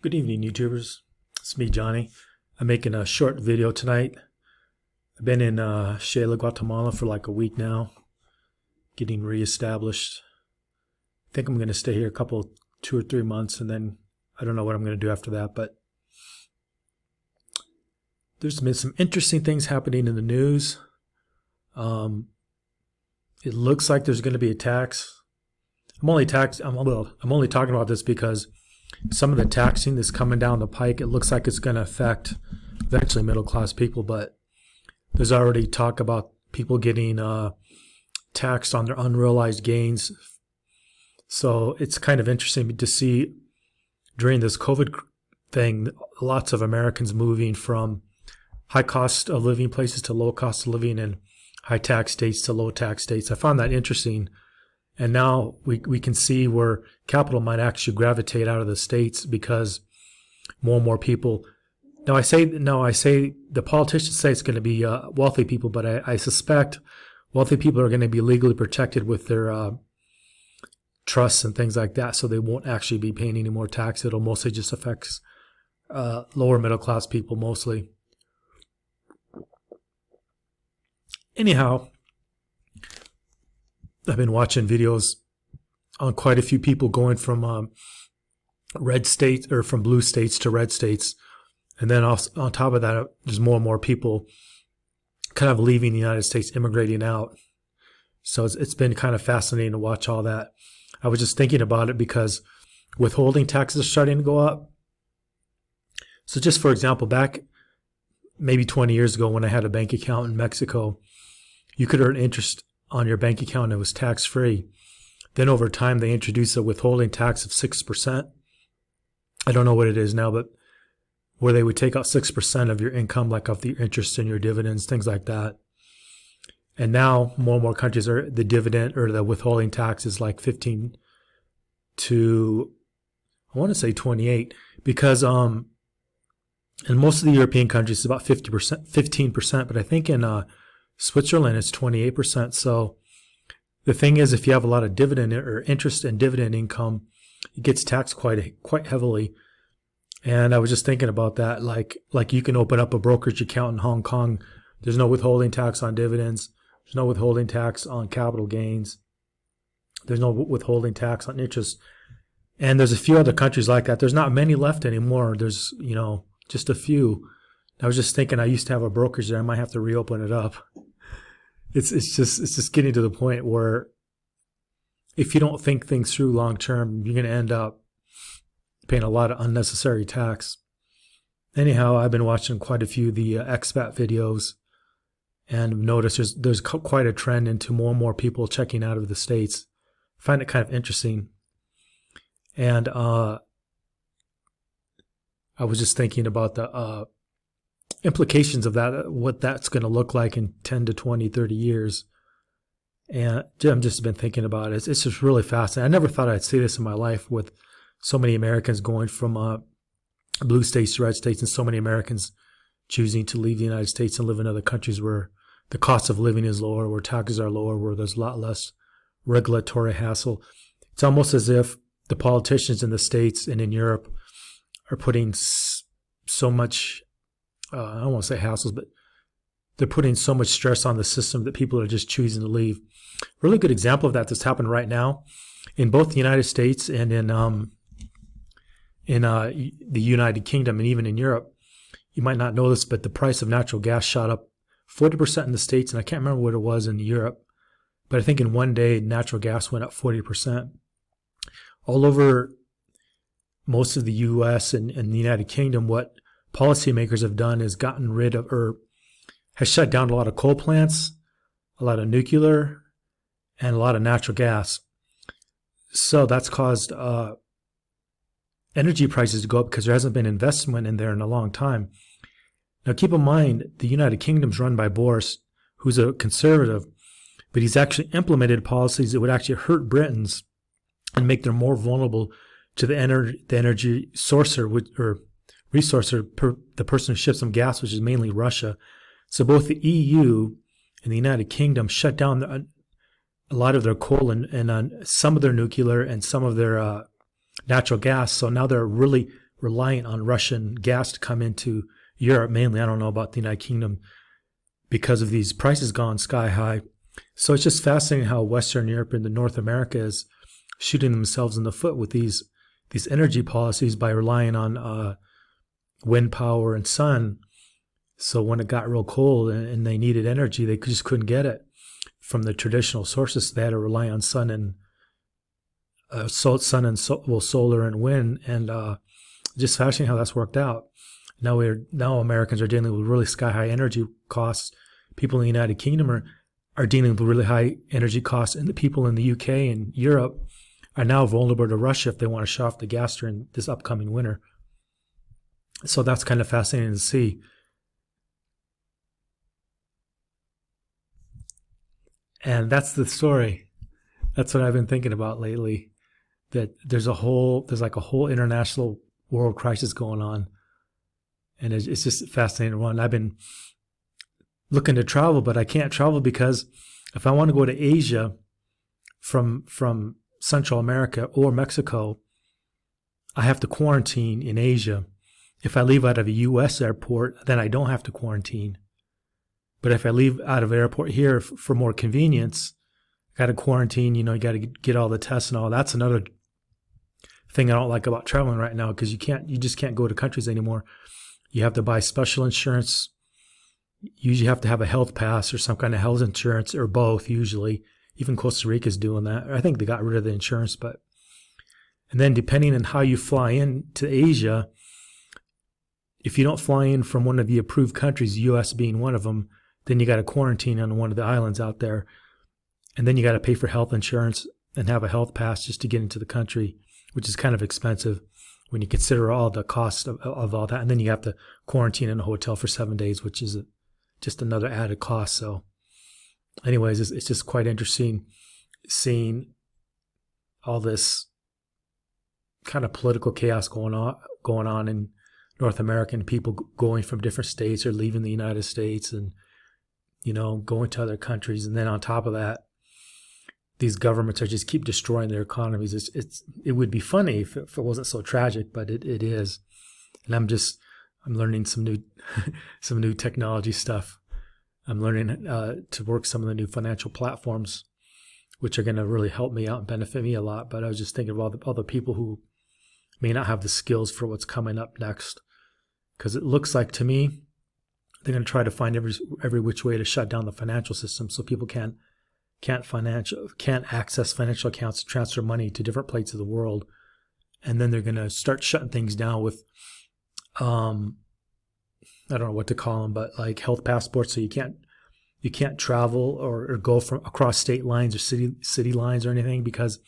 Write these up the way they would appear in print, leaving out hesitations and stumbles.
Good evening, YouTubers. It's me, Johnny. I'm making a short video tonight. I've been in Xela, Guatemala for like a week now, getting reestablished. I think I'm going to stay here 2 or 3 months, and then I don't know what I'm going to do after that, but there's been some interesting things happening in the news. It looks like there's going to be a tax. I'm only talking about this because some of the taxing that's coming down the pike, it looks like it's going to affect eventually middle-class people, but there's already talk about people getting taxed on their unrealized gains. So it's kind of interesting to see during this COVID thing, lots of Americans moving from high cost of living places to low cost of living and high tax states to low tax states. I found that interesting. And now we can see where capital might actually gravitate out of the states because more and more people. Now I say the politicians say it's going to be wealthy people, but I suspect wealthy people are going to be legally protected with their trusts and things like that, so they won't actually be paying any more tax. It'll mostly just affect lower middle class people mostly. Anyhow, I've been watching videos on quite a few people going from red states or from blue states to red states. And then on top of that, there's more and more people kind of leaving the United States, immigrating out. So it's been kind of fascinating to watch all that. I was just thinking about it because withholding taxes are starting to go up. So just for example, back maybe 20 years ago when I had a bank account in Mexico, you could earn interest on your bank account and it was tax-free. Then over time, they introduced a withholding tax of 6%. I don't know what it is now, but where they would take out 6% of your income, like of the interest in your dividends, things like that. And now more and more countries are the dividend or the withholding tax is like 15 to, I want to say 28, because in most of the European countries it's about 15%, but I think in Switzerland it's 28%. So the thing is, if you have a lot of dividend or interest and dividend income, it gets taxed quite heavily. And I was just thinking about that, like you can open up a brokerage account in Hong Kong. There's no withholding tax on dividends. There's no withholding tax on capital gains. There's no withholding tax on interest. And there's a few other countries like that. There's not many left anymore. There's, just a few. I was just thinking I used to have a brokerage there. I might have to reopen it up. It's just getting to the point where if you don't think things through long term, you're going to end up paying a lot of unnecessary tax. Anyhow, I've been watching quite a few of the expat videos and noticed there's quite a trend into more and more people checking out of the States. I find it kind of interesting. And I was just thinking about the implications of that, what that's going to look like in 10 to 20, 30 years. And I've just been thinking about it. It's just really fascinating. I never thought I'd see this in my life with so many Americans going from blue states to red states and so many Americans choosing to leave the United States and live in other countries where the cost of living is lower, where taxes are lower, where there's a lot less regulatory hassle. It's almost as if the politicians in the States and in Europe are putting so much, I don't want to say hassles, but they're putting so much stress on the system that people are just choosing to leave. A really good example of that's happened right now in both the United States and in the United Kingdom and even in Europe. You might not know this, but the price of natural gas shot up 40% in the States, and I can't remember what it was in Europe, but I think in one day natural gas went up 40%. All over most of the U.S. and the United Kingdom, what policymakers have done is gotten rid of or has shut down a lot of coal plants, a lot of nuclear, and a lot of natural gas. So that's caused energy prices to go up because there hasn't been investment in there in a long time. Now keep in mind, the United Kingdom's run by Boris, who's a conservative, but he's actually implemented policies that would actually hurt Britons and make them more vulnerable to the energy source or resource or the person who ships them gas, which is mainly Russia. So both the EU and the United Kingdom shut down a lot of their coal and some of their nuclear and some of their natural gas. So now they're really reliant on Russian gas to come into Europe mainly. I don't know about the United Kingdom because of these prices gone sky high. So it's just fascinating how Western Europe and North America is shooting themselves in the foot with these energy policies by relying on wind power and sun. So when it got real cold and they needed energy, they just couldn't get it from the traditional sources. They had to rely on sun and solar and wind, and just fascinating how that's worked out. Now Americans are dealing with really sky high energy costs. People in the United Kingdom are dealing with really high energy costs, and the people in the UK and Europe are now vulnerable to Russia if they want to shut off the gas during this upcoming winter. So that's kind of fascinating to see. And that's the story. That's what I've been thinking about lately. That there's like a whole international world crisis going on, and it's just fascinating to run. I've been looking to travel, but I can't travel because if I want to go to Asia from Central America or Mexico, I have to quarantine in Asia. If I leave out of a U.S. airport, then I don't have to quarantine. But if I leave out of an airport here for more convenience, I got to quarantine. You got to get all the tests and all. That's another thing I don't like about traveling right now, because you just can't go to countries anymore. You have to buy special insurance. Usually you have to have a health pass or some kind of health insurance, or both usually. Even Costa Rica is doing that. I think they got rid of the insurance, and then depending on how you fly in to Asia, if you don't fly in from one of the approved countries, U.S. being one of them, then you got to quarantine on one of the islands out there. And then you got to pay for health insurance and have a health pass just to get into the country, which is kind of expensive when you consider all the cost of all that. And then you have to quarantine in a hotel for 7 days, which is just another added cost. So anyways, it's just quite interesting seeing all this kind of political chaos going on in North America, and people going from different states or leaving the United States and, going to other countries. And then on top of that, these governments are just keep destroying their economies. It would be funny if it wasn't so tragic, but it is. And I'm learning some new technology stuff. I'm learning to work some of the new financial platforms, which are going to really help me out and benefit me a lot. But I was just thinking of all the people who may not have the skills for what's coming up next, because it looks like to me they're going to try to find every which way to shut down the financial system, so people can't access financial accounts to transfer money to different places of the world. And then they're going to start shutting things down with I don't know what to call them, but like health passports, so you can't travel or go from across state lines or city lines or anything. Because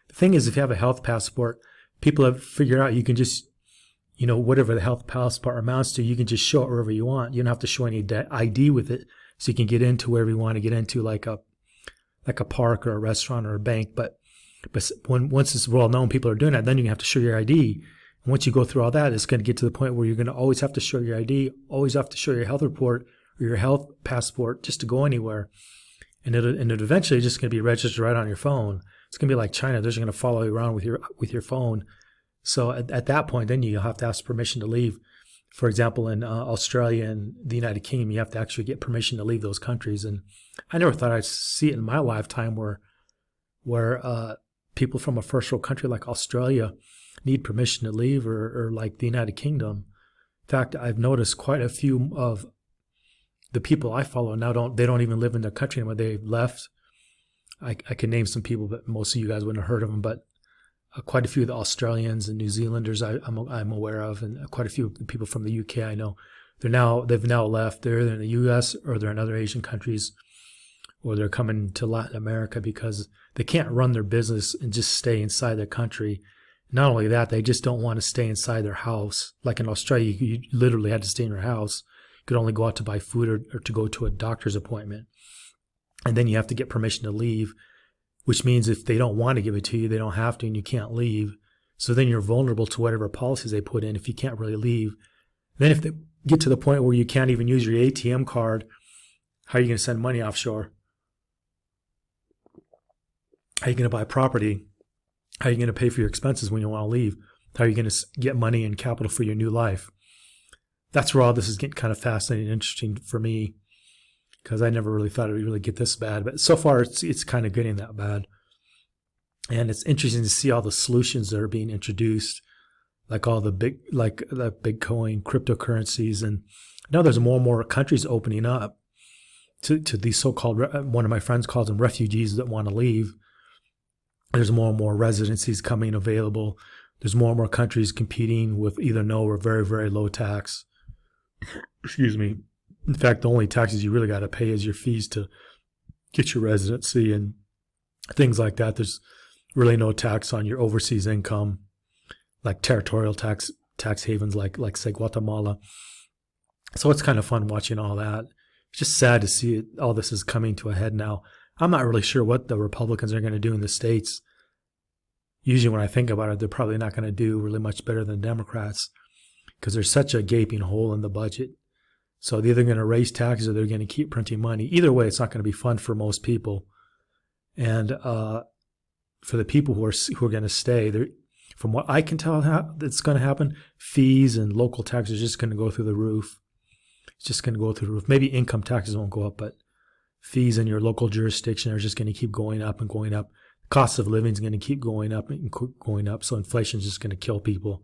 the thing is, if you have a health passport, people have figured out you can just, whatever the health passport amounts to, you can just show it wherever you want. You don't have to show any ID with it, so you can get into wherever you want to get into, like a park or a restaurant or a bank. But once it's well known, people are doing that, then you have to show your ID. And once you go through all that, it's going to get to the point where you're going to always have to show your ID, always have to show your health report or your health passport just to go anywhere. And it eventually just going to be registered right on your phone. It's going to be like China. They're just going to follow you around with your phone. So at that point, then you'll have to ask permission to leave. For example, in Australia and the United Kingdom, you have to actually get permission to leave those countries. And I never thought I'd see it in my lifetime where people from a first world country like Australia need permission to leave, or like the United Kingdom. In fact, I've noticed quite a few of the people I follow now they don't even live in their country anymore. They've left. I can name some people, but most of you guys wouldn't have heard of them. But quite a few of the Australians and New Zealanders I'm aware of, and quite a few of the people from the UK I know. They've now left. They're either in the US or they're in other Asian countries, or they're coming to Latin America because they can't run their business and just stay inside their country. Not only that, they just don't want to stay inside their house. Like in Australia, you literally had to stay in your house. You could only go out to buy food or to go to a doctor's appointment. And then you have to get permission to leave, which means if they don't want to give it to you, they don't have to, and you can't leave. So then you're vulnerable to whatever policies they put in if you can't really leave. Then if they get to the point where you can't even use your ATM card, how are you going to send money offshore? How are you going to buy property? How are you going to pay for your expenses when you want to leave? How are you going to get money and capital for your new life? That's where all this is getting kind of fascinating and interesting for me, because I never really thought it would really get this bad. But so far, it's kind of getting that bad. And it's interesting to see all the solutions that are being introduced, like all the the Bitcoin cryptocurrencies. And now there's more and more countries opening up to these so-called, one of my friends calls them refugees that want to leave. There's more and more residencies coming available. There's more and more countries competing with either no or very, very low tax. Excuse me. In fact, the only taxes you really got to pay is your fees to get your residency and things like that. There's really no tax on your overseas income, like territorial tax havens like say Guatemala. So it's kind of fun watching all that. It's just sad to see it, all this is coming to a head now. I'm not really sure what the Republicans are going to do in the States. Usually when I think about it, they're probably not going to do really much better than Democrats, because there's such a gaping hole in the budget. So they're either going to raise taxes or they're going to keep printing money. Either way, it's not going to be fun for most people. And for the people who are going to stay, from what I can tell that's going to happen, fees and local taxes are just going to go through the roof. It's just going to go through the roof. Maybe income taxes won't go up, but fees in your local jurisdiction are just going to keep going up and going up. Cost of living is going to keep going up and going up. So inflation is just going to kill people.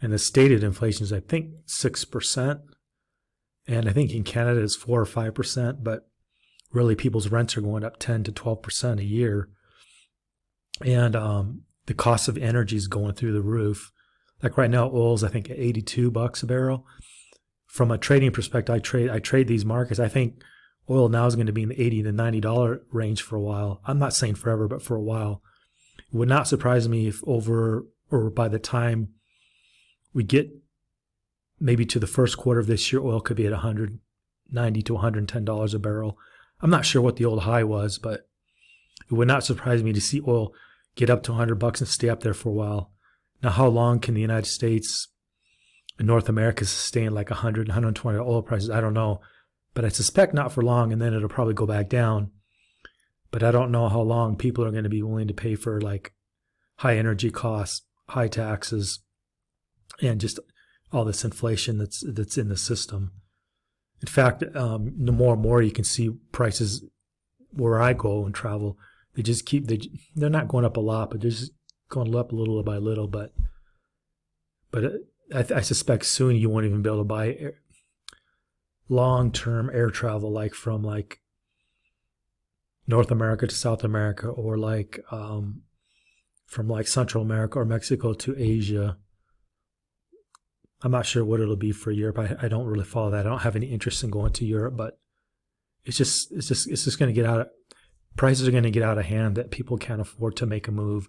And the stated inflation is, I think, 6%. And I think in Canada it's 4 or 5%. But really, people's rents are going up 10 to 12% a year. And the cost of energy is going through the roof. Like right now, oil's I think $82 a barrel. From a trading perspective, I trade these markets. I think oil now is going to be in the $80 to $90 range for a while. I'm not saying forever, but for a while. It would not surprise me if by the time we get maybe to the first quarter of this year, oil could be at $190 to $110 a barrel. I'm not sure what the old high was, but it would not surprise me to see oil get up to $100 and stay up there for a while. Now, how long can the United States and North America sustain like 100, 120 oil prices? I don't know. But I suspect not for long, and then it'll probably go back down. But I don't know how long people are going to be willing to pay for like high energy costs, high taxes, and just all this inflation that's in the system. In fact, the more and more you can see prices where I go and travel, they're not going up a lot, but they're just going up little by little. But I suspect soon you won't even be able to buy long-term air travel, like from like North America to South America, or like from like Central America or Mexico to Asia. I'm not sure what it'll be for Europe. I don't really follow that. I don't have any interest in going to Europe, but it's just going to get out. Prices are going to get out of hand that people can't afford to make a move.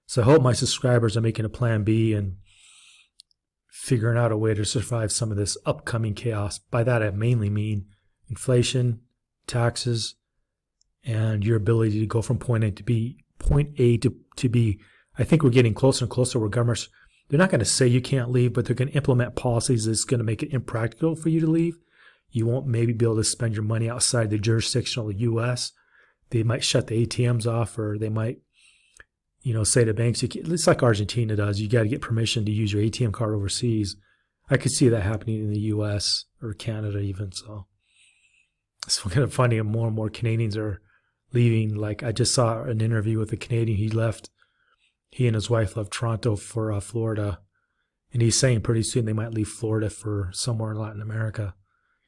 So I hope my subscribers are making a plan B and figuring out a way to survive some of this upcoming chaos. By that, I mainly mean inflation, taxes, and your ability to go from point A to B. I think we're getting closer and closer where governments, they're not going to say you can't leave, but they're going to implement policies that's going to make it impractical for you to leave. You won't maybe be able to spend your money outside the jurisdiction of the U.S. They might shut the ATMs off, or they might, say to banks, it's like Argentina does. You got to get permission to use your ATM card overseas. I could see that happening in the U.S. or Canada even. So it's kind of funny. More and more Canadians are leaving. Like I just saw an interview with a Canadian. He and his wife left Toronto for Florida. And he's saying pretty soon they might leave Florida for somewhere in Latin America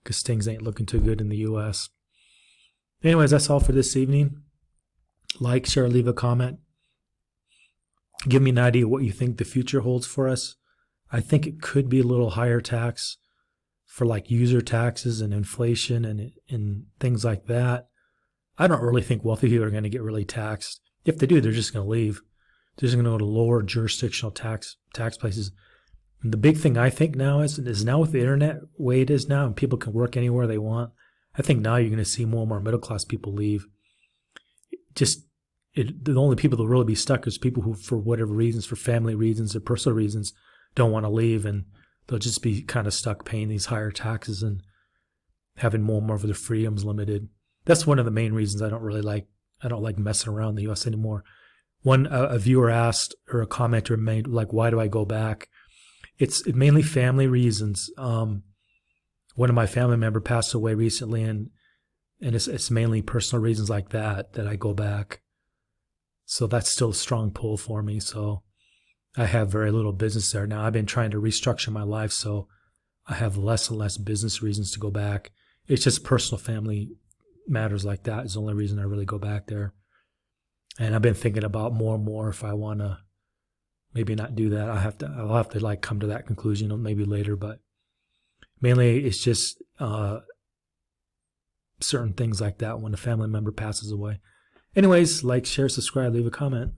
because things ain't looking too good in the U.S. Anyways, that's all for this evening. Like, share, leave a comment. Give me an idea what you think the future holds for us. I think it could be a little higher tax for like user taxes and inflation and things like that. I don't really think wealthy people are going to get really taxed. If they do, they're just going to leave. They're just going to go to lower jurisdictional tax places. And the big thing I think now is now with the internet the way it is now, and people can work anywhere they want. I think now you're going to see more and more middle class people leave. The only people that will really be stuck is people who, for whatever reasons, for family reasons or personal reasons, don't want to leave, and they'll just be kind of stuck paying these higher taxes and having more and more of their freedoms limited. That's one of the main reasons I don't like messing around in the U.S. anymore. a viewer asked, or a commenter made, like, why do I go back? It's mainly family reasons. One of my family member passed away recently, and it's mainly personal reasons like that I go back. So that's still a strong pull for me. So I have very little business there now. I've been trying to restructure my life, so I have less and less business reasons to go back. It's just personal family matters like that is the only reason I really go back there. And I've been thinking about more and more if I want to maybe not do that. I'll have to like come to that conclusion maybe later, but mainly it's just certain things like that when a family member passes away. Anyways, like, share, subscribe, leave a comment.